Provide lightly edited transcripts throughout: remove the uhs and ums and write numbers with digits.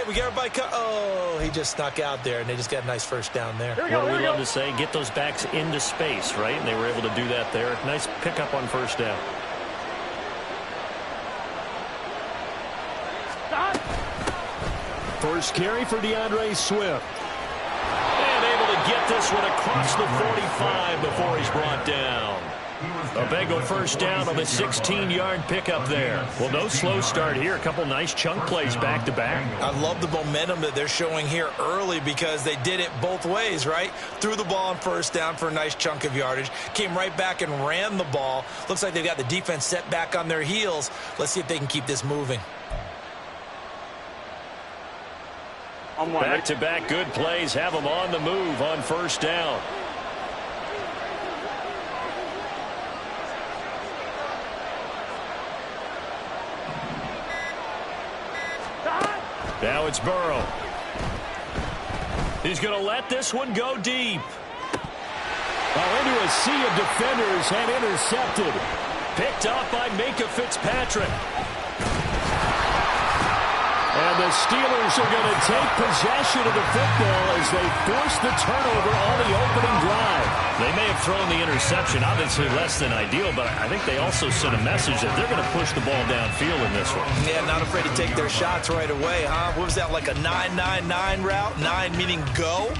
we got everybody cut. Oh, he just snuck out there, and they just got a nice first down there. What do we love to say? Get those backs into space, right? And they were able to do that there. Nice pickup on first down. First carry for DeAndre Swift. And able to get this one across the 45 before he's brought down. A Bengal first down on the 16-yard pickup there. Well, no slow start here. A couple nice chunk plays back-to-back. I love the momentum that they're showing here early because they did it both ways, right? Threw the ball on first down for a nice chunk of yardage. Came right back and ran the ball. Looks like they've got the defense set back on their heels. Let's see if they can keep this moving. Back-to-back good plays have them on the move on first down. Now it's Burrow. He's going to let this one go deep. Into a sea of defenders and intercepted. Picked off by Minka Fitzpatrick. And the Steelers are going to take possession of the football as they force the turnover on the opening drive. They may have thrown the interception, obviously less than ideal, but I think they also sent a message that they're going to push the ball downfield in this one. Yeah, not afraid to take their shots right away, huh? What was that, like a 9-9-9 route? 9 meaning go?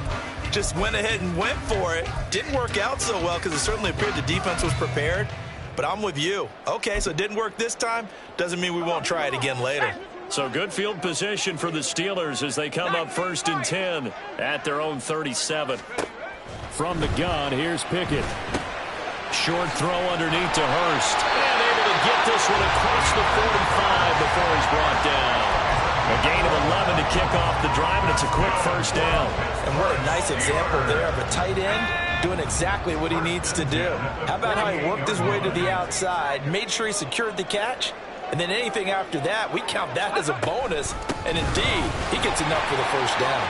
Just went ahead and went for it. Didn't work out so well because it certainly appeared the defense was prepared. But I'm with you. Okay, so it didn't work this time. Doesn't mean we won't try it again later. So good field position for the Steelers as they come up 1st and 10 at their own 37. From the gun, here's Pickett. Short throw underneath to Hurst. And able to get this one across the 45 before he's brought down. A gain of 11 to kick off the drive, and it's a quick first down. And what a nice example there of a tight end doing exactly what he needs to do. How about how he worked his way to the outside, made sure he secured the catch, and then anything after that, we count that as a bonus. And indeed, he gets enough for the first down.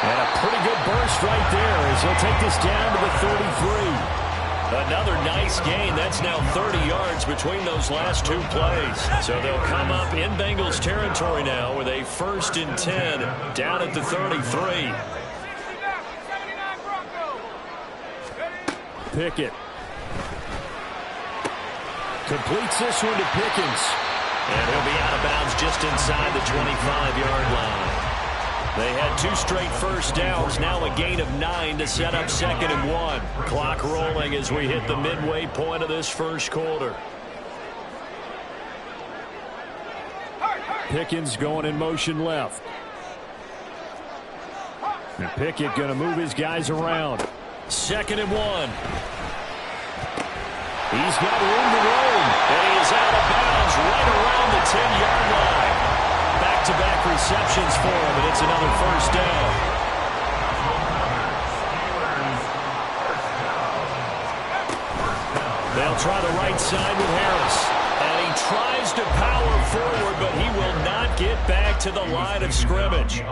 And a pretty good burst right there as he'll take this down to the 33. Another nice gain. That's now 30 yards between those last two plays. So they'll come up in Bengals territory now with a 1st and 10 down at the 33. Pickett. Completes this one to Pickens. And he'll be out of bounds just inside the 25-yard line. They had 2 straight first downs, now a gain of 9 to set up 2nd and 1. Clock rolling as we hit the midway point of this first quarter. Pickens going in motion left. And Pickett going to move his guys around. 2nd and 1. He's got room to roam. And he is out of bounds right around the 10-yard line. Back-to-back receptions for him, and it's another first down. They'll try the right side with Harris. And he tries to power forward, but he will not get back to the line of scrimmage.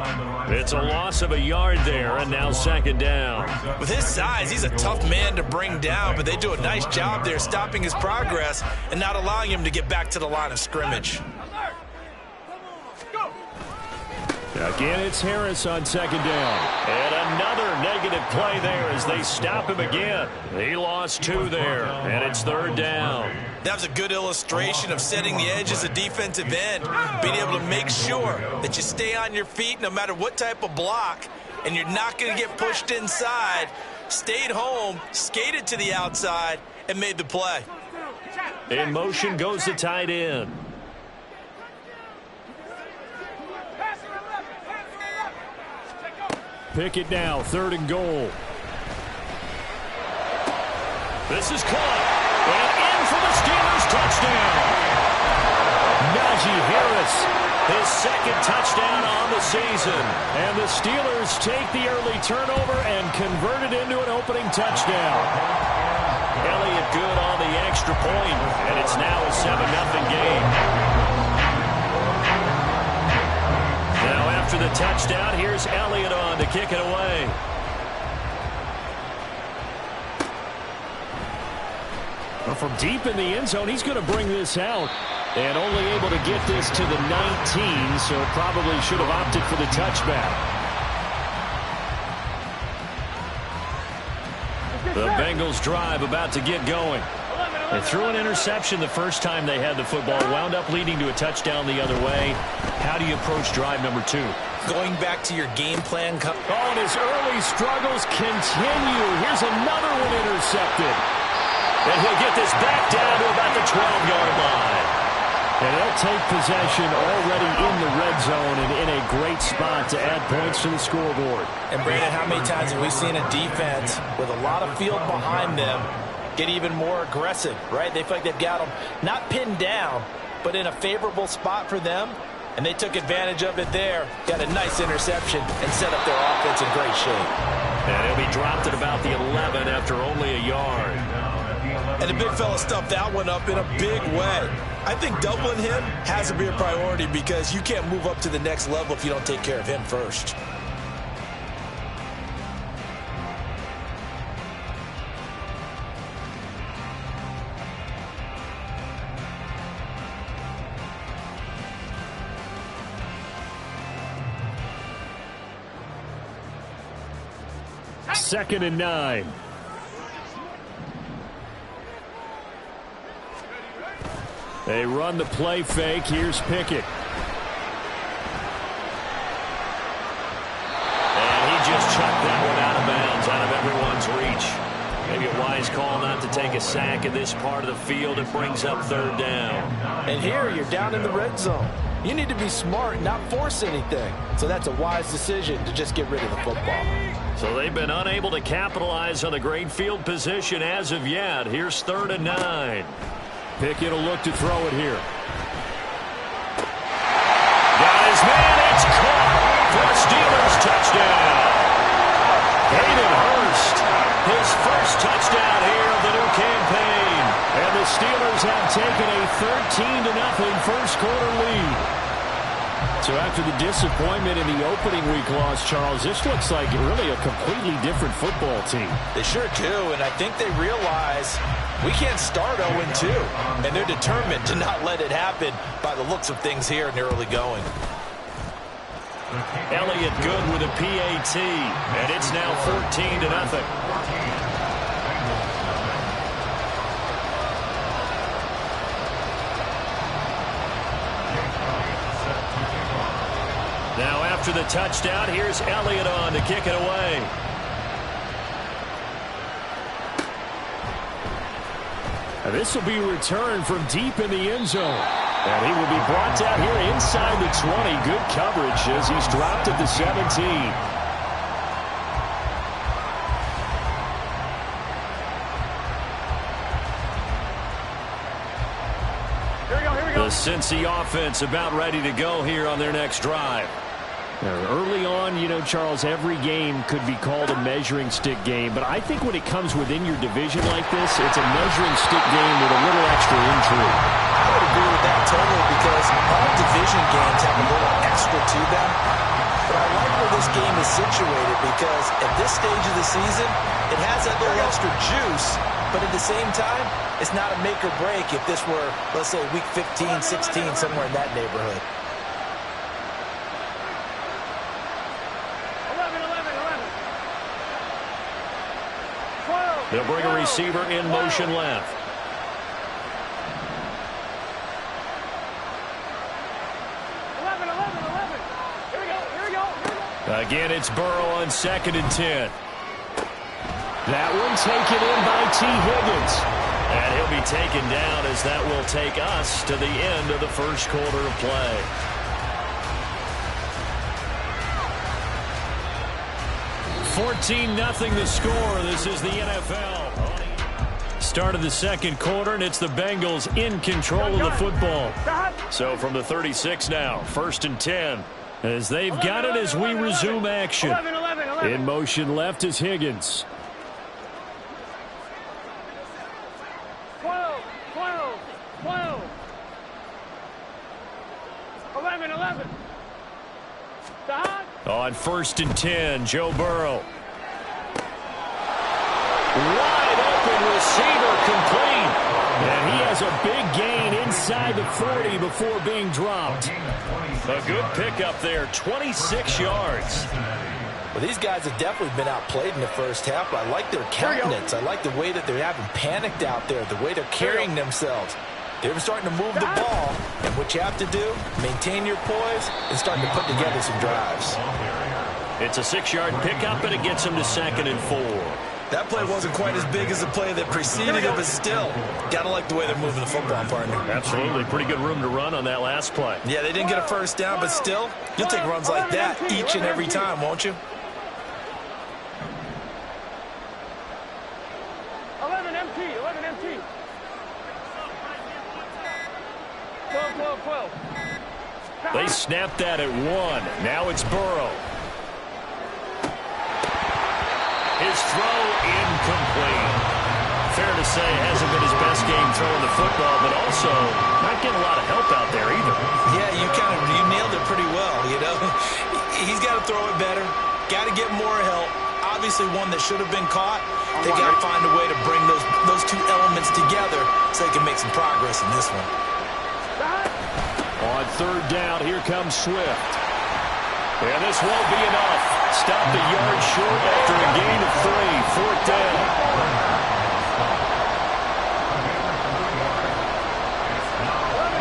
It's a loss of a yard there, and now 2nd down. With his size, he's a tough man to bring down, but they do a nice job there stopping his progress and not allowing him to get back to the line of scrimmage. Again, it's Harris on 2nd down. And another negative play there as they stop him again. He lost 2 there, and it's 3rd down. That was a good illustration of setting the edge as a defensive end, being able to make sure that you stay on your feet no matter what type of block, and you're not going to get pushed inside. Stayed home, skated to the outside, and made the play. In motion goes the tight end. Pickett now, 3rd and goal. This is caught. And in for the Steelers touchdown. Najee Harris. His 2nd touchdown on the season. And the Steelers take the early turnover and convert it into an opening touchdown. Elliott good on the extra point, and it's now a 7-0 game. Now after the touchdown, here's Elliott on to kick it away. Well, from deep in the end zone, he's going to bring this out. And only able to get this to the 19, so probably should have opted for the touchback. The Bengals drive about to get going. They threw an interception the first time they had the football, wound up leading to a touchdown the other way. How do you approach drive number 2? Going back to your game plan. Oh, and his early struggles continue. Here's another one intercepted. And he'll get this back down to about the 12-yard line. And they'll take possession already in the red zone and in a great spot to add points to the scoreboard. And, Brandon, how many times have we seen a defense with a lot of field behind them get even more aggressive, right? They feel like they've got them not pinned down, but in a favorable spot for them, and they took advantage of it there. Got a nice interception and set up their offense in great shape. And he'll be dropped at about the 11 after only a yard. And the big fella stuffed that one up in a big way. I think doubling him has to be a priority because you can't move up to the next level if you don't take care of him first. Second and 9. They run the play fake. Here's Pickett. And he just chucked that one out of bounds, out of everyone's reach. Maybe a wise call not to take a sack in this part of the field. It brings up third down. And here you're down in the red zone. You need to be smart and not force anything. So that's a wise decision to just get rid of the football. So they've been unable to capitalize on the great field position as of yet. Here's third and 9. Pickett will look to throw it here. Guys, man, it's caught for a Steelers touchdown. Hayden Hurst, his first touchdown here of the new campaign. And the Steelers have taken a 13-0 first quarter lead. So after the disappointment in the opening week loss, Charles, this looks like really a completely different football team. They sure do, and I think they realize we can't start 0-2, and they're determined to not let it happen by the looks of things here in the early going. Elliott good with a PAT, and it's now 14-0. Now after the touchdown, here's Elliott on to kick it away. Now this will be returned from deep in the end zone. And he will be brought down here inside the 20. Good coverage as he's dropped at the 17. The Cincy offense about ready to go here on their next drive. Early on, you know, Charles, every game could be called a measuring stick game. But I think when it comes within your division like this, it's a measuring stick game with a little extra intrigue. I would agree with that totally because all division games have a little extra to them. But I like where this game is situated because at this stage of the season, it has that little extra juice. But at the same time, it's not a make or break if this were, let's say, week 15, 16, somewhere in that neighborhood. 12. They'll bring a receiver in motion left. Again, it's Burrow on 2nd and 10. That one taken in by T. Higgins. And he'll be taken down as that will take us to the end of the first quarter of play. $14-0 the score. This is the NFL. Start of the second quarter, and it's the Bengals in control of the football. So from the 36 now, 1st and 10. As they've got it as we resume action. In motion left is Higgins. 12. 11. On 1st and 10, Joe Burrow. Wide open receiver complete. And he has a big gain inside inside the 40 before being dropped. A good pickup there, 26 yards. Well, these guys have definitely been outplayed in the first half, but I like their countenance. I like the way that they haven't panicked out there, the way they're carrying themselves. They're starting to move the ball, and what you have to do, maintain your poise and start to put together some drives. It's a 6-yard pickup, and it gets them to 2nd and 4. That play wasn't quite as big as the play that preceded it, but still, gotta like the way they're moving the football, partner. Absolutely. Pretty good room to run on that last play. Yeah, they didn't get a first down, but still, you'll take runs like that each and every time, won't you? 11 MT. 12. They snapped that at 1. Now it's Burrow. His throw incomplete. Fair to say, hasn't been his best game throwing the football, but also not getting a lot of help out there either. Yeah, you nailed it pretty well, you know. He's got to throw it better. Got to get more help. Obviously one that should have been caught. They got to find a way to bring those two elements together so they can make some progress in this one. On 3rd down, here comes Swift. And this won't be enough. Stop the yard short after a gain of 3. 4th down.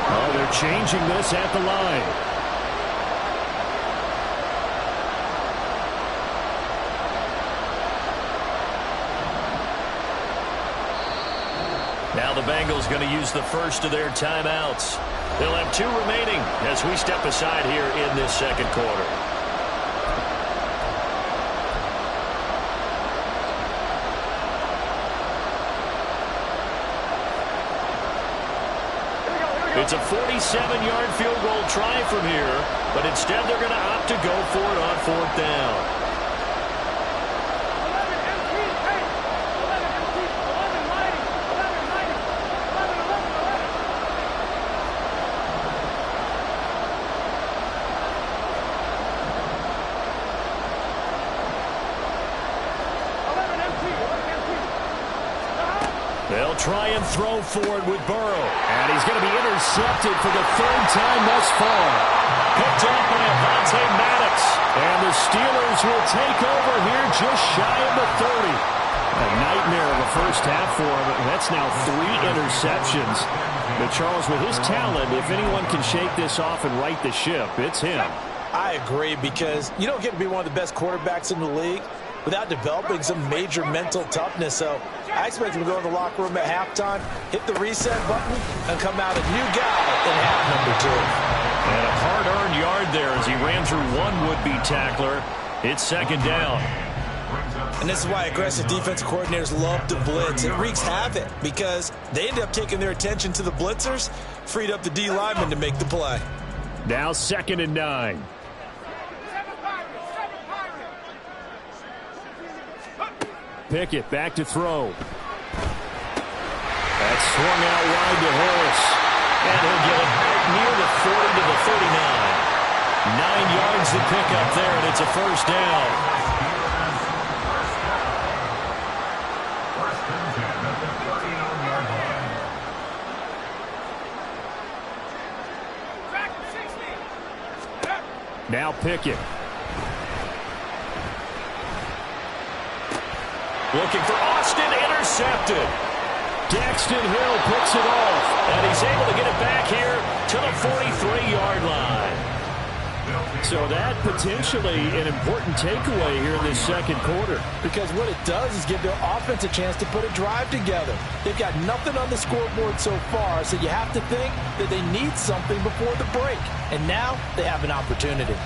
Oh, they're changing this at the line. Now the Bengals going to use the first of their timeouts. They'll have 2 remaining as we step aside here in this 2nd quarter. It's a 47-yard field goal try from here, but instead they're going to opt to go for it on 4th down. They'll try and throw for it with Burrow. And he's going to be intercepted for the 3rd time thus far. Picked up by Avonte Maddox. And the Steelers will take over here just shy of the 30. A nightmare of a first half for him. That's now 3 interceptions. But Charles, with his talent, if anyone can shake this off and right the ship, it's him. I agree, because you don't get to be one of the best quarterbacks in the league without developing some major mental toughness. So I expect him to go in the locker room at halftime, hit the reset button, and come out a new guy in half number 2. And a hard-earned yard there as he ran through one would-be tackler. It's 2nd down. And this is why aggressive defensive coordinators love to blitz. It wreaks havoc because they end up taking their attention to the blitzers, freed up the D lineman to make the play. Now 2nd and 9. Pickett back to throw. That's swung out wide to Harris. And he'll get it back near the 40 to the 39. 9 yards to pick up there, and it's a 1st down. Now Pickett. Looking for Austin, intercepted. Daxton Hill picks it off. And he's able to get it back here to the 43-yard line. So that potentially an important takeaway here in this 2nd quarter. Because what it does is give their offense a chance to put a drive together. They've got nothing on the scoreboard so far, so you have to think that they need something before the break. And now they have an opportunity.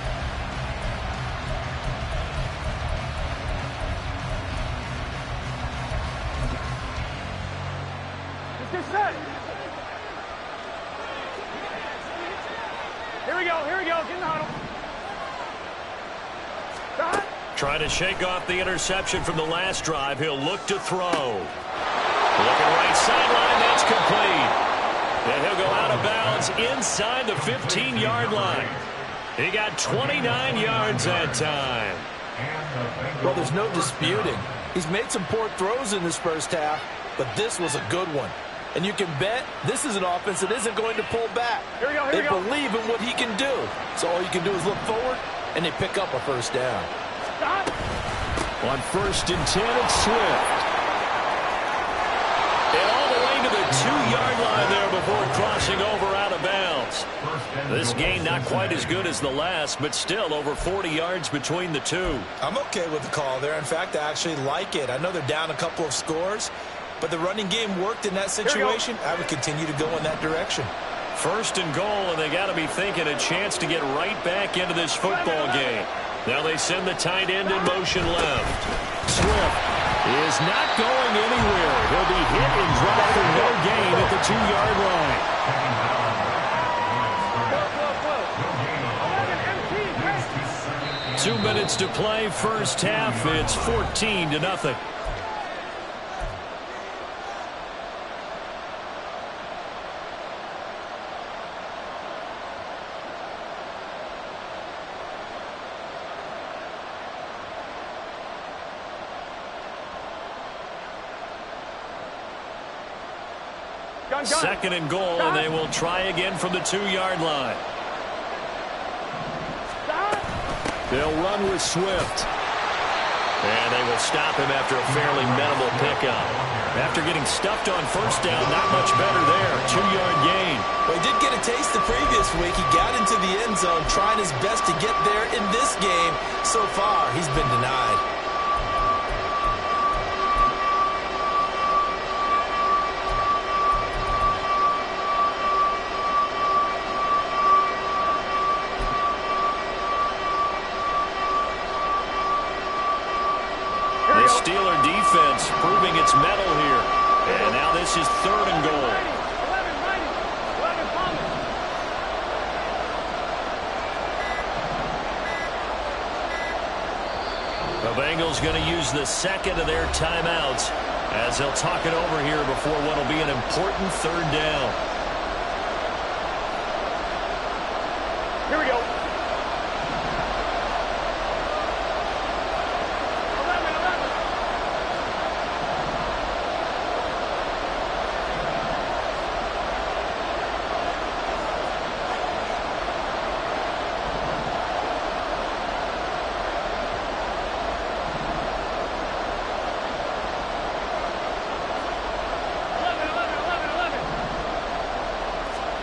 Here we go. Get in the huddle. Trying to shake off the interception from the last drive. He'll look to throw. Looking right sideline. That's complete. And he'll go out of bounds inside the 15-yard line. He got 29 yards that time. Well, there's no disputing. He's made some poor throws in this first half, but this was a good one. And you can bet this is an offense that isn't going to pull back. Here we go, They believe in what he can do. So all you can do is look forward, and they pick up a first down. Stop. On 1st and 10, it's Swift. And all the way to the 2-yard line there before crossing over out of bounds. This game not quite as good as the last, but still over 40 yards between the two. I'm okay with the call there. In fact, I actually like it. I know they're down a couple of scores, but the running game worked in that situation. I would continue to go in that direction. 1st and goal, and they got to be thinking a chance to get right back into this football game. Now they send the tight end in motion left. Swift is not going anywhere. He'll be hit and dropped for no gain at the 2-yard line. 2 minutes to play, first half. It's 14-0. Gun. 2nd and goal, and they will try again from the 2-yard line. They'll run with Swift. And they will stop him after a fairly minimal pickup. After getting stuffed on first down, not much better there. 2-yard gain. Well, he did get a taste the previous week. He got into the end zone, trying his best to get there in this game. So far, he's been denied. Steeler defense proving its mettle here. And now this is 3rd and goal. 11 Thomas. The Bengals going to use the 2nd of their timeouts as they'll talk it over here before what will be an important 3rd down. Here we go. 11.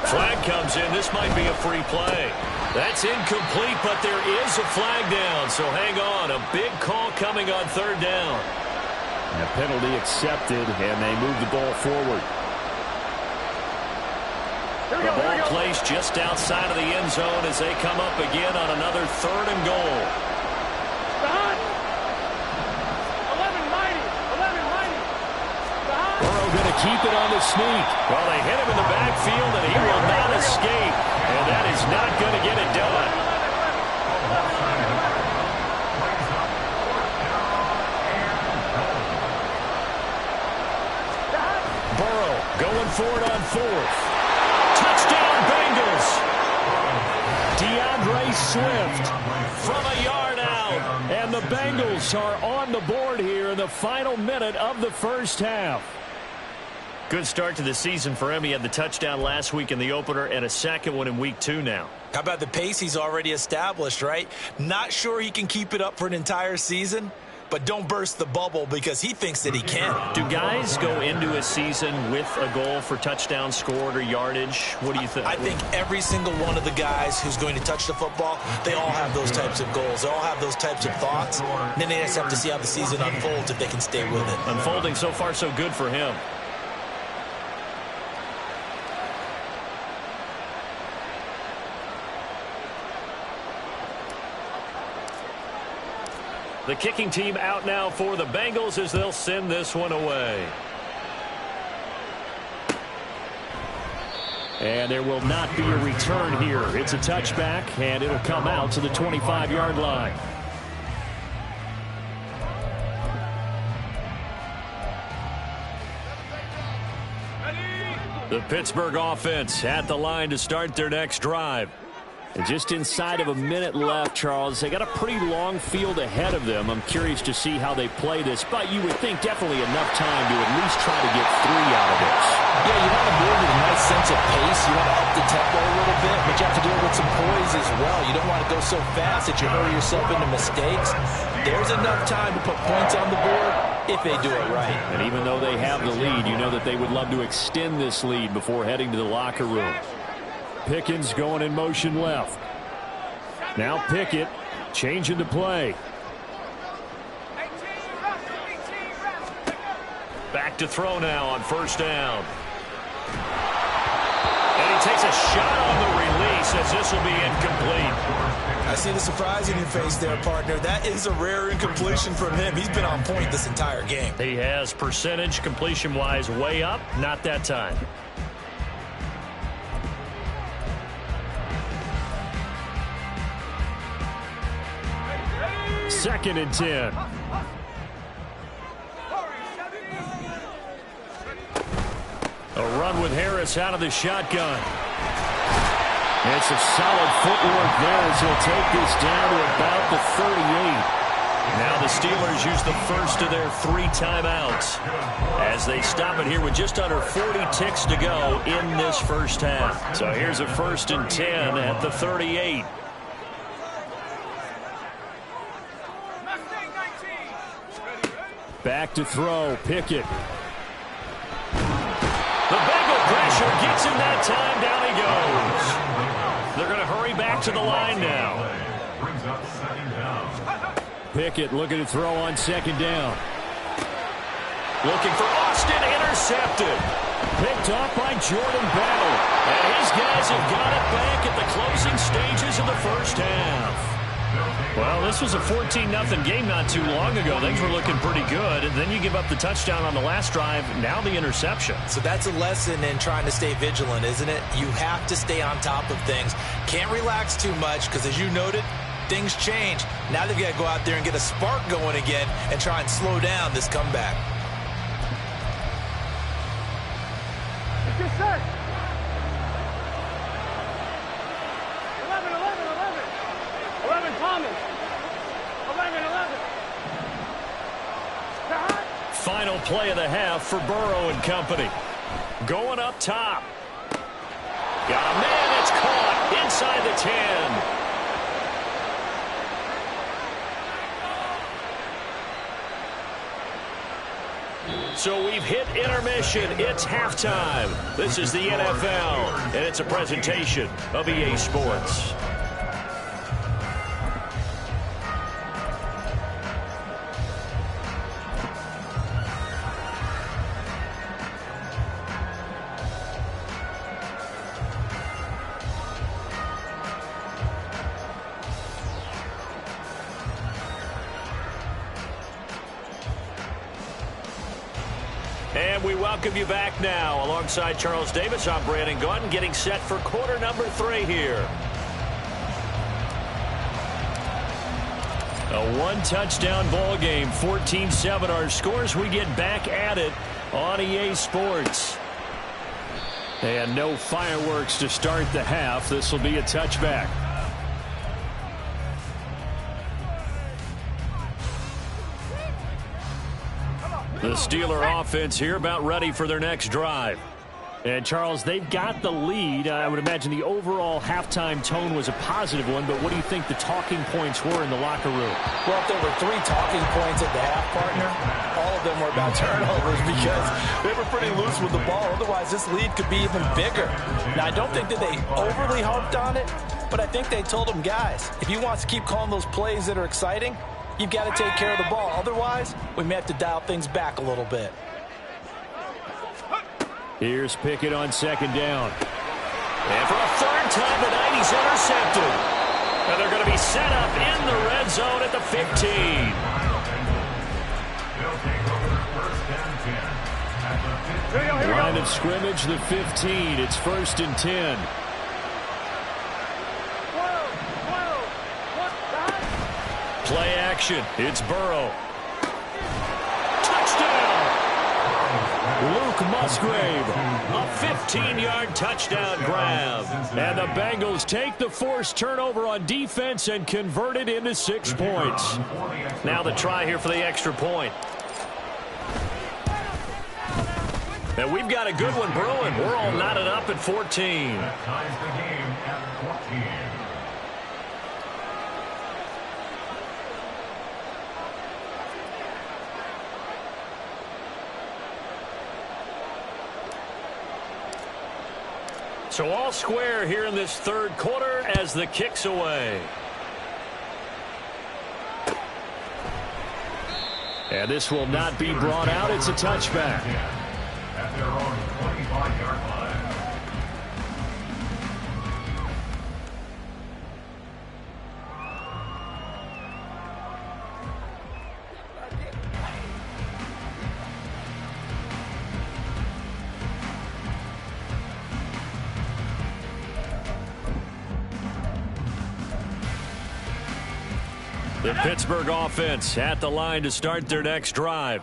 Flag comes in. This might be a free play. That's incomplete, but there is a flag down. So hang on. A big call coming on 3rd down. A penalty accepted, and they move the ball forward. The ball placed just outside of the end zone as they come up again on another 3rd and goal. Burrow going to keep it on the sneak. Well, they hit him in the backfield, and he will not escape. And that is not going to get it done. Burrow going for it on 4th. Touchdown, Bengals. DeAndre Swift From a yard out. and the Bengals are on the board here in the final minute of the first half. Good start to the season for him. He had the touchdown last week in the opener and a 2nd one in week 2 now. How about the pace he's already established, right? Not sure he can keep it up for an entire season, but don't burst the bubble because he thinks that he can. Do guys go into a season with a goal for touchdown scored or yardage? What do you think? I think every single one of the guys who's going to touch the football, they all have those types of goals. They all have those types of thoughts. And then they just have to see how the season unfolds if they can stay with it. Unfolding so far so good for him. The kicking team out now for the Bengals as they'll send this one away. And there will not be a return here. It's a touchback, and it'll come out to the 25-yard line. The Pittsburgh offense at the line to start their next drive. And just inside of a minute left, Charles. They got a pretty long field ahead of them. I'm curious to see how they play this, but you would think definitely enough time to at least try to get 3 out of this. Yeah, you want to move with a nice sense of pace. You want to up the tempo a little bit, but you have to do it with some poise as well. You don't want to go so fast that you hurry yourself into mistakes. There's enough time to put points on the board if they do it right. And even though they have the lead, you know that they would love to extend this lead before heading to the locker room. Pickens going in motion left. Now Pickett changing to play. Back to throw now on first down. And he takes a shot on the release as this will be incomplete. I see the surprise in your face there, partner. That is a rare incompletion from him. He's been on point this entire game. He has percentage completion-wise way up, not that time. Second and 10. A run with Harris out of the shotgun. And some solid footwork there as he'll take this down to about the 38. Now the Steelers use the first of their 3 timeouts as they stop it here with just under 40 ticks to go in this first half. So here's a 1st and 10 at the 38. Back to throw, Pickett. The Bengal pressure gets him that time. Down he goes. They're going to hurry back to the line now. Pickett looking to throw on 2nd down. Looking for Austin, intercepted. Picked off by Jordan Battle. And his guys have got it back at the closing stages of the first half. Well, this was a 14-0 game not too long ago. Things were looking pretty good. And then you give up the touchdown on the last drive. Now the interception. So that's a lesson in trying to stay vigilant, isn't it? You have to stay on top of things. Can't relax too much because, as you noted, things change. Now they've got to go out there and get a spark going again and try and slow down this comeback. Yes, sir. 11, 11, 11. 11, Thomas. 11, 11. Final play of the half for Burrow and company. Going up top. Got a man, it's caught inside the 10. So we've hit intermission. It's halftime. This is the NFL, and it's a presentation of EA Sports. And we welcome you back now. Alongside Charles Davis, I'm Brandon Gaudin, getting set for quarter number 3 here. A 1-touchdown ball game, 14-7 our scores. We get back at it on EA Sports. And no fireworks to start the half. This will be a touchback. The Steeler offense here about ready for their next drive. And, Charles, they've got the lead. I would imagine the overall halftime tone was a positive one, but what do you think the talking points were in the locker room? Well, if there were 3 talking points at the half, partner, all of them were about turnovers because they were pretty loose with the ball. Otherwise, this lead could be even bigger. Now, I don't think that they overly harped on it, but I think they told them, guys, if you want to keep calling those plays that are exciting, you've got to take care of the ball. Otherwise, we may have to dial things back a little bit. Here's Pickett on 2nd down. And for a 3rd time tonight, he's intercepted. And they're going to be set up in the red zone at the 15. Line of scrimmage, the 15. It's 1st and 10. 12, 12. Play action. It's Burrow. Touchdown! Luke Musgrave. A 15-yard touchdown grab. And the Bengals take the forced turnover on defense and convert it into 6 points. Now the try here for the extra point. And we've got a good one brewing. We're all knotted up at 14. That ties the game at 14. So all square here in this third quarter as the kick's away. And this will not be brought out. It's a touchback. At their own 25-yard line. The Pittsburgh offense at the line to start their next drive.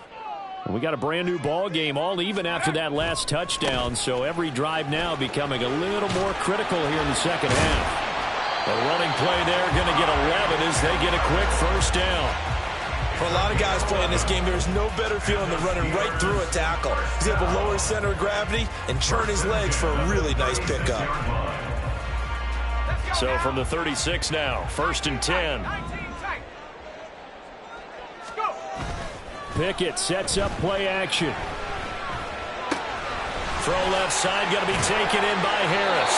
We got a brand new ball game, all even after that last touchdown, so every drive now becoming a little more critical here in the second half. The running play there going to get 11 as they get a quick first down. For a lot of guys playing this game, there's no better feeling than running right through a tackle. He's able to lower his center of gravity and churn his legs for a really nice pickup. So from the 36 now, 1st and 10. Pickett sets up play action. Throw left side, going to be taken in by Harris.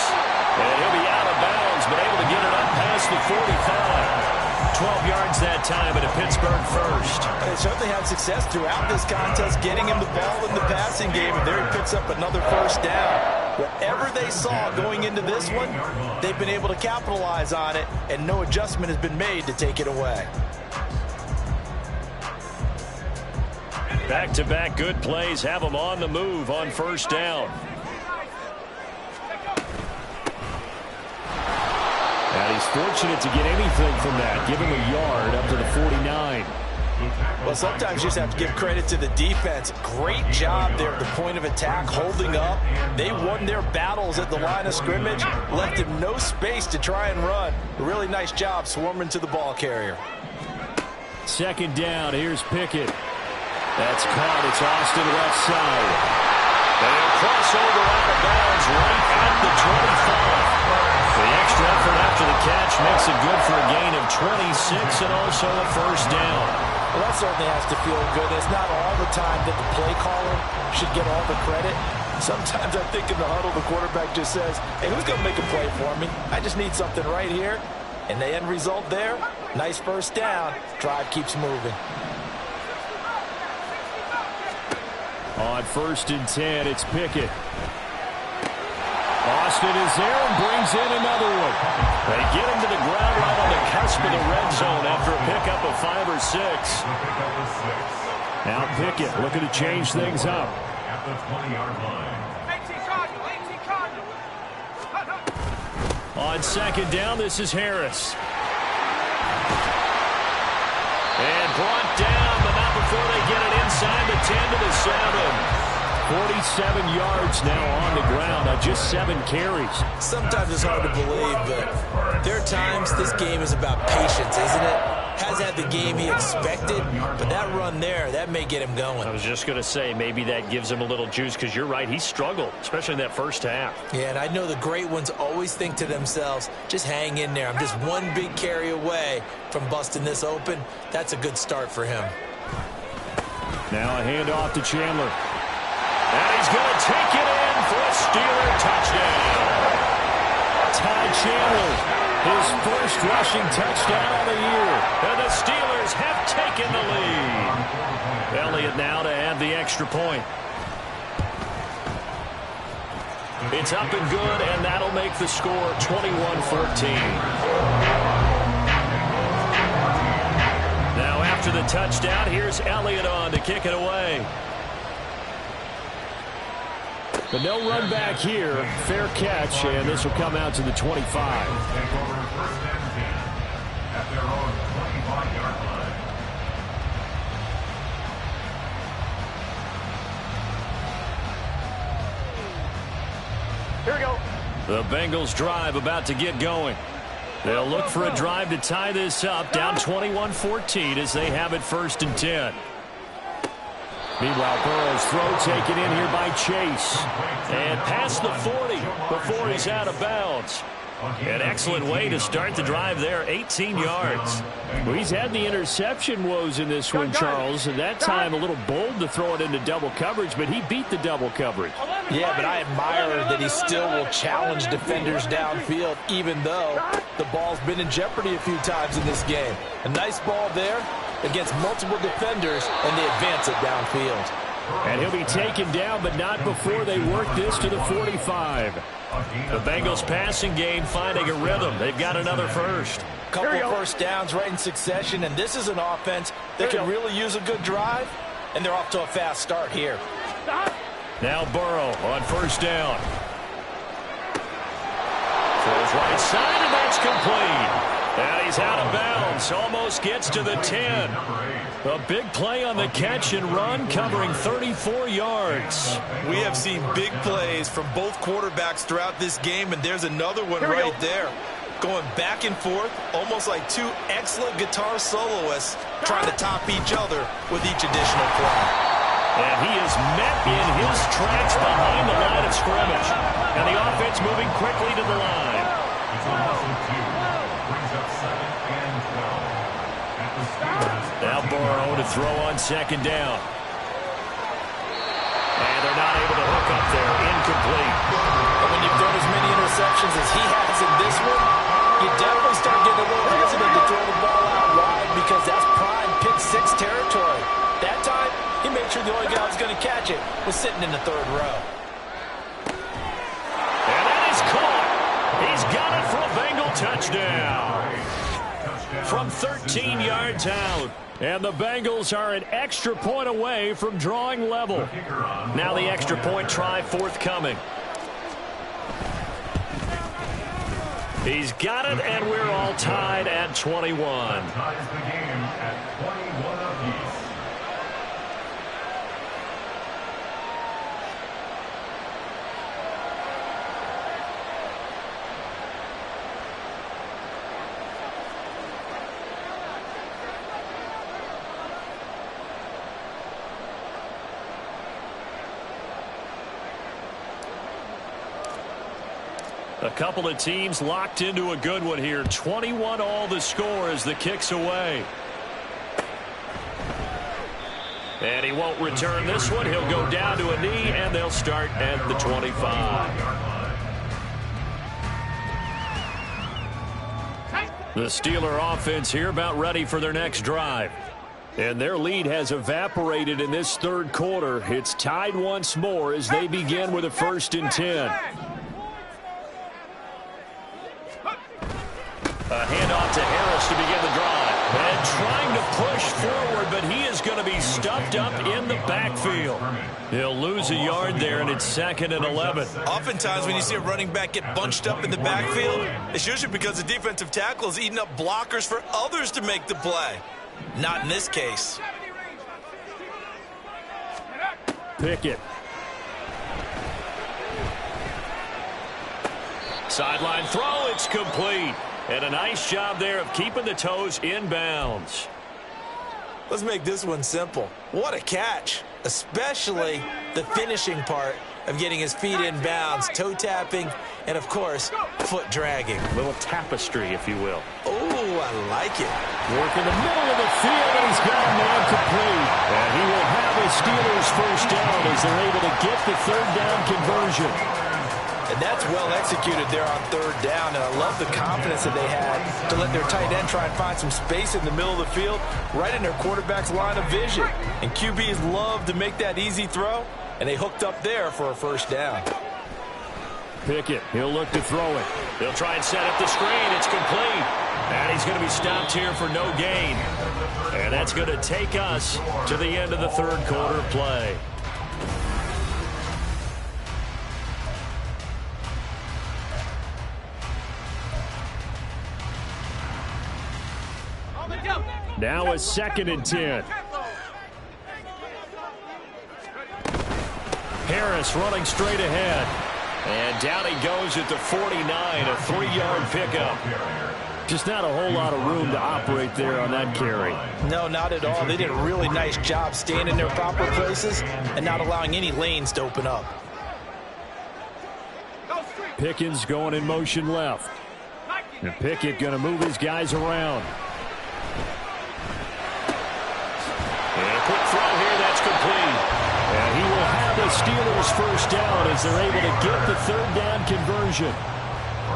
And he'll be out of bounds, but able to get it up past the 45. 12 yards that time, but a Pittsburgh first. They certainly had success throughout this contest, getting him the ball in the passing game, and there he picks up another first down. Whatever they saw going into this one, they've been able to capitalize on it, and no adjustment has been made to take it away. Back-to-back good plays have them on the move on first down. And he's fortunate to get anything from that. Give him a yard up to the 49. Well, sometimes you just have to give credit to the defense. Great job there at the point of attack, holding up. They won their battles at the line of scrimmage, left him no space to try and run. A really nice job swarming to the ball carrier. Second down, here's Pickett. That's caught. It's Austin left side. And he'll cross over out of bounds right at the 25. The extra effort after the catch makes it good for a gain of 26 and also a first down. Well, that certainly has to feel good. It's not all the time that the play caller should get all the credit. Sometimes I think in the huddle, the quarterback just says, hey, who's going to make a play for me? I just need something right here. And the end result there, nice first down. Drive keeps moving. On 1st and 10, it's Pickett. Austin is there and brings in another one. They get him to the ground right on the cusp of the red zone after a pickup of 5 or 6. Now Pickett looking to change things up. At the 20-yard line. On second down, this is Harris. And brought down, but not before they get it inside the 10 to the 7. 47 yards now on the ground on just 7 carries. Sometimes it's hard to believe, but there are times this game is about patience, isn't it? Has had the game he expected, but that run there, that may get him going. I was just going to say, maybe that gives him a little juice, because you're right, he struggled, especially in that first half. Yeah, and I know the great ones always think to themselves, just hang in there. I'm just one big carry away from busting this open. That's a good start for him. Now a handoff to Chandler. And he's going to take it in for a Steeler touchdown. Ty Chandler, his first rushing touchdown of the year. And the Steelers have taken the lead. Elliott now to add the extra point. It's up and good, and that'll make the score 21-14. Now after the touchdown, here's Elliott on to kick it away. But no run back here. Fair catch, and this will come out to the 25. At their own 25-yard line. The Bengals drive about to get going. They'll look for a drive to tie this up, down 21-14 as they have it 1st and 10. Meanwhile, Burrow's throw taken in here by Chase. And past the 40 before he's out of bounds. An excellent way to start the drive there, 18 yards. Well, he's had the interception woes in this one, Charles, and that time a little bold to throw it into double coverage, but he beat the double coverage. Yeah, but I admire that he still will challenge defenders downfield, even though the ball's been in jeopardy a few times in this game. A nice ball there against multiple defenders, and they advance it downfield. And he'll be taken down, but not before they work this to the 45. The Bengals passing game finding a rhythm. They've got another first. Couple of first downs right in succession, and this is an offense that can really use a good drive, and they're off to a fast start here. Now Burrow on 1st down. Throws right side, and that's complete. And he's out of bounds. Almost gets to the 10. A big play on the catch and run, covering 34 yards. We have seen big plays from both quarterbacks throughout this game, and there's another one right there. Going back and forth, almost like two excellent guitar soloists trying to top each other with each additional play. And he is met in his tracks behind the line of scrimmage. And the offense moving quickly to the line. Now Burrow to throw on 2nd down. And they're not able to hook up there. Incomplete. And when you've thrown as many interceptions as he has in this one, you definitely start getting a little hesitant to throw the ball out wide because that's prime pick 6 territory. That time, he made sure the only guy who was going to catch it was sitting in the 3rd row. And that is caught. He's got it for a Bengal touchdown. From 13 yards out. And the Bengals are an extra point away from drawing level. Now the extra point try forthcoming. He's got it, and we're all tied at 21. Ties the game at 21 apiece. A couple of teams locked into a good one here. 21 all the score as the kick's away. And he won't return this one. He'll go down to a knee, and they'll start at the 25. The Steeler offense here about ready for their next drive. And their lead has evaporated in this 3rd quarter. It's tied once more as they begin with a 1st and 10. A handoff to Harris to begin the drive. And trying to push forward, but he is going to be stuffed up in the backfield. He'll lose a yard there, and it's 2nd and 11. Oftentimes when you see a running back get bunched up in the backfield, it's usually because the defensive tackle is eating up blockers for others to make the play. Not in this case. Pickett. Sideline throw, it's complete. And a nice job there of keeping the toes in bounds. Let's make this one simple. What a catch, especially the finishing part of getting his feet in bounds, toe tapping, and of course, foot dragging. A little tapestry, if you will. Oh, I like it. Work in the middle of the field, and he's got a man complete. And he will have a Steelers 1st down as they're able to get the 3rd down conversion. And that's well executed there on 3rd down, and I love the confidence that they had to let their tight end try and find some space in the middle of the field, right in their quarterback's line of vision. And QBs love to make that easy throw, and they hooked up there for a 1st down. Pickett, he'll look to throw it. They'll try and set up the screen. It's complete. And he's going to be stopped here for no gain. And that's going to take us to the end of the 3rd quarter play. Now a 2nd and 10. Harris running straight ahead. And down he goes at the 49, a 3-yard pickup. Just not a whole lot of room to operate there on that carry. No, not at all. They did a really nice job staying in their proper places and not allowing any lanes to open up. Pickens going in motion left. And Pickett going to move his guys around. And a quick throw here, that's complete. And he will have the Steelers first down as they're able to get the third down conversion.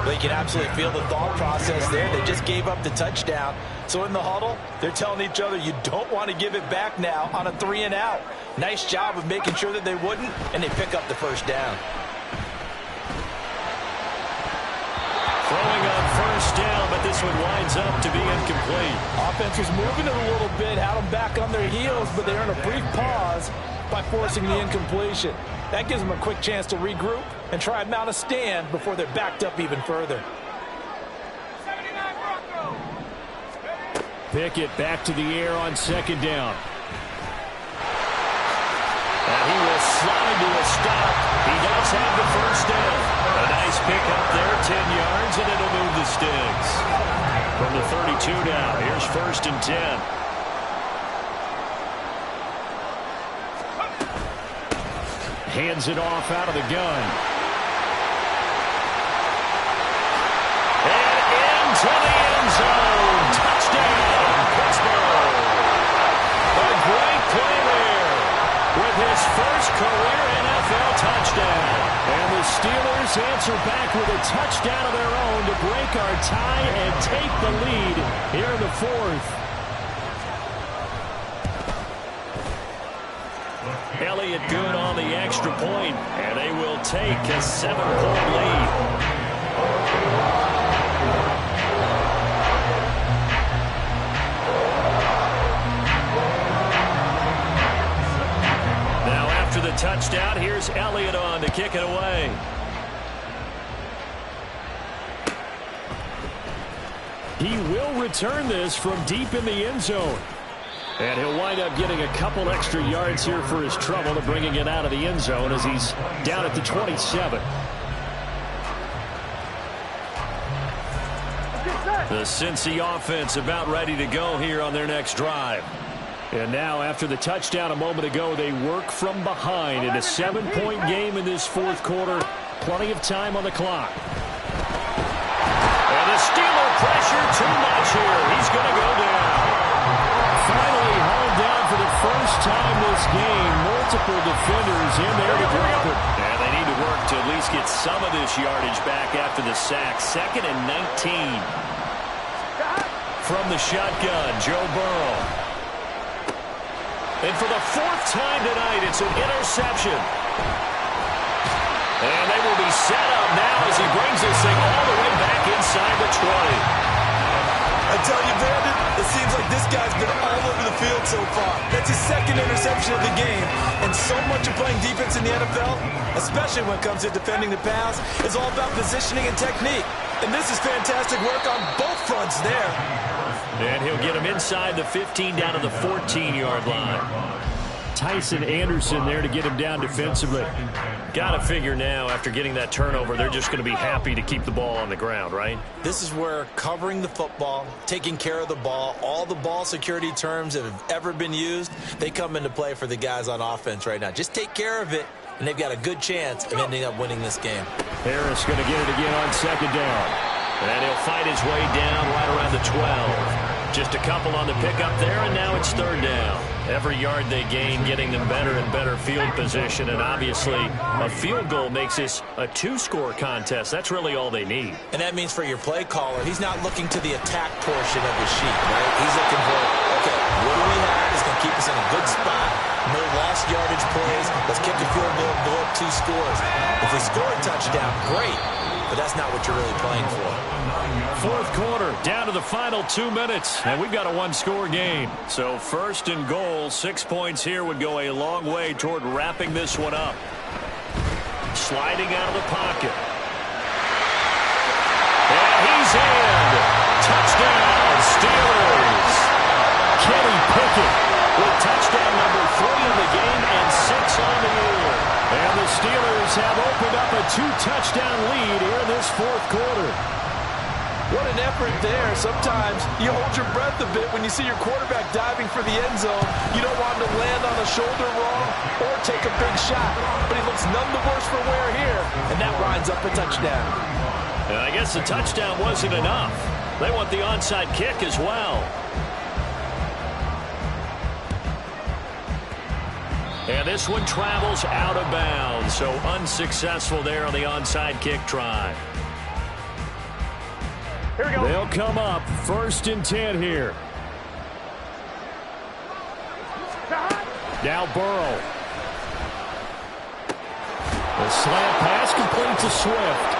They can absolutely feel the thought process there. They just gave up the touchdown. So in the huddle, they're telling each other, you don't want to give it back now on a 3-and-out. Nice job of making sure that they wouldn't, and they pick up the first down. Throwing on first down, but this one winds up to be incomplete. Offense was moving it a little bit, had them back on their heels, but they earn a brief pause by forcing the incompletion. That gives them a quick chance to regroup and try and mount a stand before they're backed up even further. Pickett back to the air on second down. And he will slide to a stop. He does have the first down. A nice pick up there, 10 yards, and it'll move the sticks. From the 32 now, here's 1st and 10. Hands it off out of the gun. And into the end zone. Touchdown, Pittsburgh. A great play there with his first career NFL touchdown. And the Steelers answer back with a touchdown of their own to break our tie and take the lead here in the 4th. Elliott good on the extra point, and they will take a 7-point lead. Now after the touchdown, here's Elliott on to kick it away. He will return this from deep in the end zone. And he'll wind up getting a couple extra yards here for his trouble to bringing it out of the end zone as he's down at the 27. The Cincy offense about ready to go here on their next drive. And now after the touchdown a moment ago, they work from behind in a 7-point game in this 4th quarter. Plenty of time on the clock. And the Steeler pressure too much here. He's going to go down. Finally hauled down for the first time this game. Multiple defenders in there to drop it. And they need to work to at least get some of this yardage back after the sack. 2nd and 19. From the shotgun, Joe Burrow. And for the 4th time tonight, it's an interception. And they will be set up now as he brings this thing all the way back inside the 20. I tell you, Brandon, it seems like this guy's been all over the field so far. That's his 2nd interception of the game. And so much of playing defense in the NFL, especially when it comes to defending the pass, is all about positioning and technique. And this is fantastic work on both fronts there. And he'll get him inside the 15 down to the 14-yard line. Tyson Anderson there to get him down defensively. Got to figure now, after getting that turnover, they're just going to be happy to keep the ball on the ground, right? This is where covering the football, taking care of the ball, all the ball security terms that have ever been used, they come into play for the guys on offense right now. Just take care of it, and they've got a good chance of ending up winning this game. Harris going to get it again on second down. And he'll fight his way down right around the 12. Just a couple on the pickup there, and now it's third down. Every yard they gain, getting them better and better field position, and obviously a field goal makes this a two-score contest. That's really all they need. And that means for your play caller, he's not looking to the attack portion of his sheet, right? He's looking for, okay, what do we have that's going to keep us in a good spot? No lost yardage plays. Let's kick a field goal and blow up 2 scores. If we score a touchdown, great. But that's not what you're really playing for. Fourth quarter, down to the final 2 minutes, and we've got a one-score game. So 1st and goal, 6 points here would go a long way toward wrapping this one up. Sliding out of the pocket. And he's in. Touchdown, Steelers. Kenny Pickett with touchdown number 3 in the game and 6 on the year. And the Steelers have opened up a 2-touchdown lead here in this fourth quarter. What an effort there. Sometimes you hold your breath a bit when you see your quarterback diving for the end zone. You don't want him to land on the shoulder wrong or take a big shot. But he looks none the worse for wear here, and that winds up a touchdown. And I guess the touchdown wasn't enough. They want the onside kick as well. And this one travels out of bounds, so unsuccessful there on the onside kick try. Here we go. They'll come up 1st and 10 here. Now Burrow. The slant pass complete to Swift.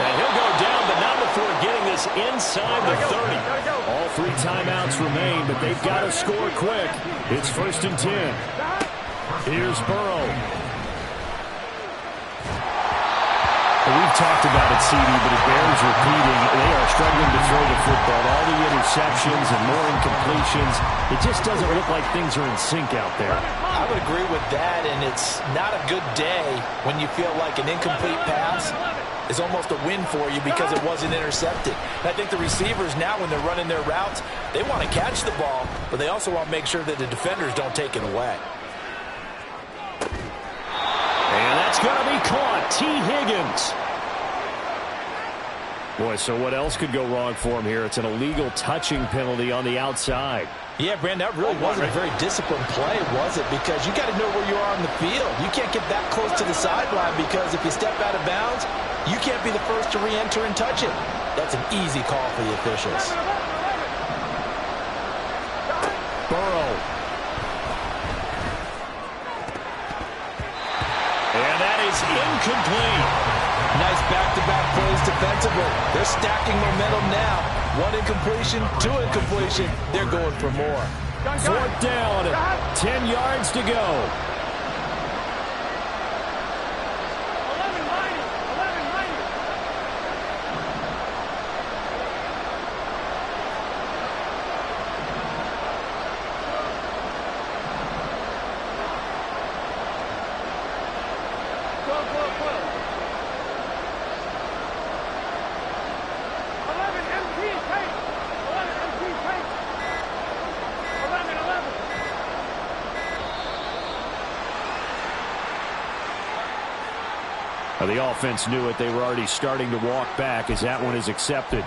And he'll go down, but not before getting this inside the 30. All 3 timeouts remain, but they've got to score quick. It's 1st and 10. Here's Burrow. We've talked about it, CD, but it bears repeating. They are struggling to throw the football. All the interceptions and more incompletions. It just doesn't look like things are in sync out there. I would agree with that, and it's not a good day when you feel like an incomplete pass is almost a win for you because it wasn't intercepted. And I think the receivers now, when they're running their routes, they want to catch the ball, but they also want to make sure that the defenders don't take it away. And that's going to be caught. T. Higgins. Boy, so what else could go wrong for him here? It's an illegal touching penalty on the outside. Yeah, Brandon, that really wasn't a very disciplined play, was it? Because you got to know where you are on the field. You can't get that close to the sideline because if you step out of bounds, you can't be the first to re-enter and touch it. That's an easy call for the officials. Burrow. And that is incomplete. Nice back-to-back plays defensively. They're stacking momentum now. 1 incompletion, 2 incompletion. They're going for more. 4th down, 10 yards to go. 11-90. The offense knew it. They were already starting to walk back as that one is accepted.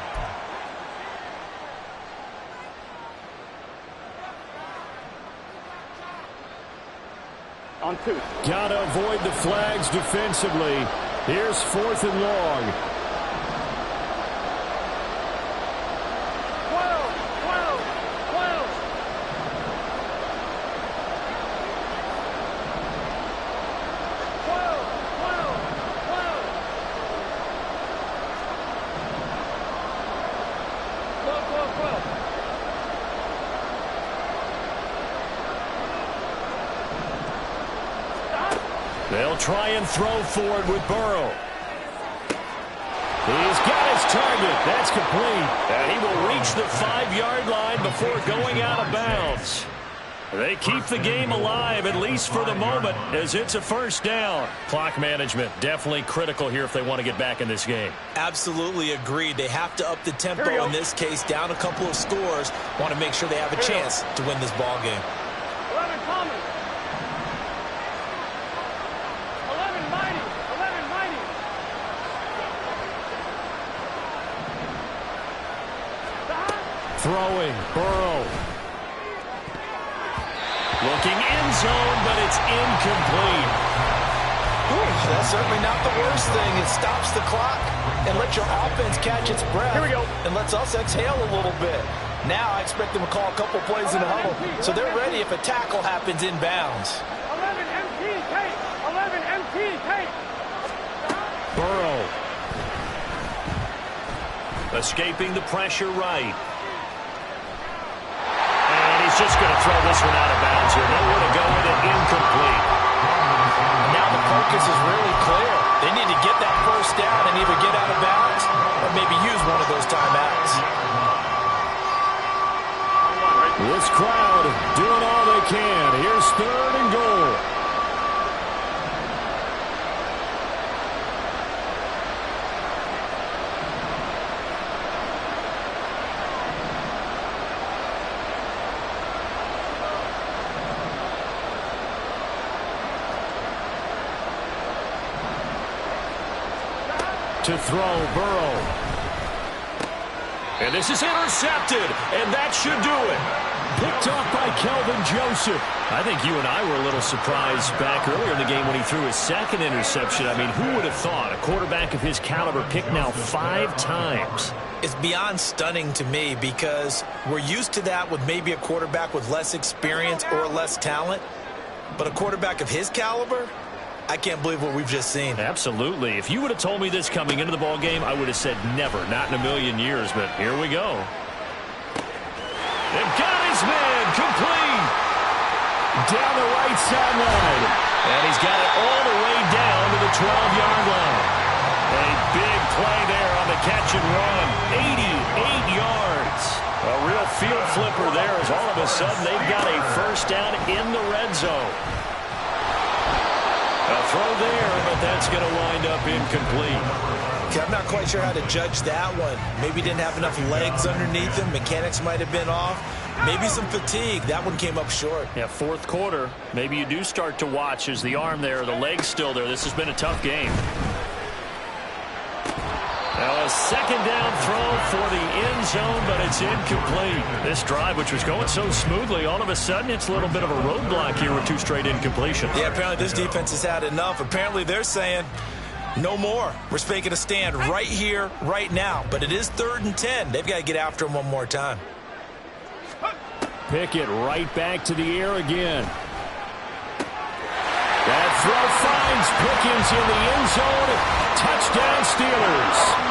On 2. Got to avoid the flags defensively. Here's 4th and long. 12. They'll try and throw forward with Burrow. He's got his target. That's complete. And he will reach the 5-yard line before going out of bounds. They keep the game alive, at least for the moment, as it's a 1st down. Clock management definitely critical here if they want to get back in this game. Absolutely agreed. They have to up the tempo in this case, down a couple of scores. Want to make sure they have a chance to win this ball game. 11 Thomas. 11 Mighty. 11 Mighty. Throwing, Burrow. Looking end zone, but it's incomplete. That's certainly not the worst thing. It stops the clock and lets your offense catch its breath. Here we go. And lets us exhale a little bit. Now I expect them to call a couple plays in the huddle, so they're ready if a tackle happens inbounds. 11 MT tape. 11 MT tape. Burrow. Escaping the pressure right. He's just going to throw this one out of bounds here. Nowhere to go with it, incomplete. Now the focus is really clear. They need to get that 1st down and either get out of bounds or maybe use one of those timeouts. This crowd doing all they can. Here's 3rd and goal. To throw, Burrow. And this is intercepted, and that should do it. Picked off by Kelvin Joseph. I think you and I were a little surprised back earlier in the game when he threw his second interception. I mean, who would have thought a quarterback of his caliber picked now 5 times? It's beyond stunning to me because we're used to that with maybe a quarterback with less experience or less talent. But a quarterback of his caliber, I can't believe what we've just seen. Absolutely. If you would have told me this coming into the ball game, I would have said never, not in a million years. But here we go. They've got his man complete. Down the right sideline. And he's got it all the way down to the 12-yard line. A big play there on the catch and run. 88 yards. A real field flipper there as all of a sudden they've got a first down in the red zone. A throw there, but that's going to wind up incomplete. Okay, I'm not quite sure how to judge that one. Maybe didn't have enough legs underneath him. Mechanics might have been off. Maybe some fatigue. That one came up short. Yeah, fourth quarter. Maybe you do start to watch as the arm there, the leg's still there. This has been a tough game. Now a second down throw for the end zone, but it's incomplete. This drive, which was going so smoothly, all of a sudden it's a little bit of a roadblock here with 2 straight incompletions. Yeah, apparently this defense has had enough. Apparently they're saying no more. We're making a stand right here, right now. But it is 3rd and 10. They've got to get after him one more time. Pickett right back to the air again. That throw finds Pickens in the end zone. Touchdown, Steelers.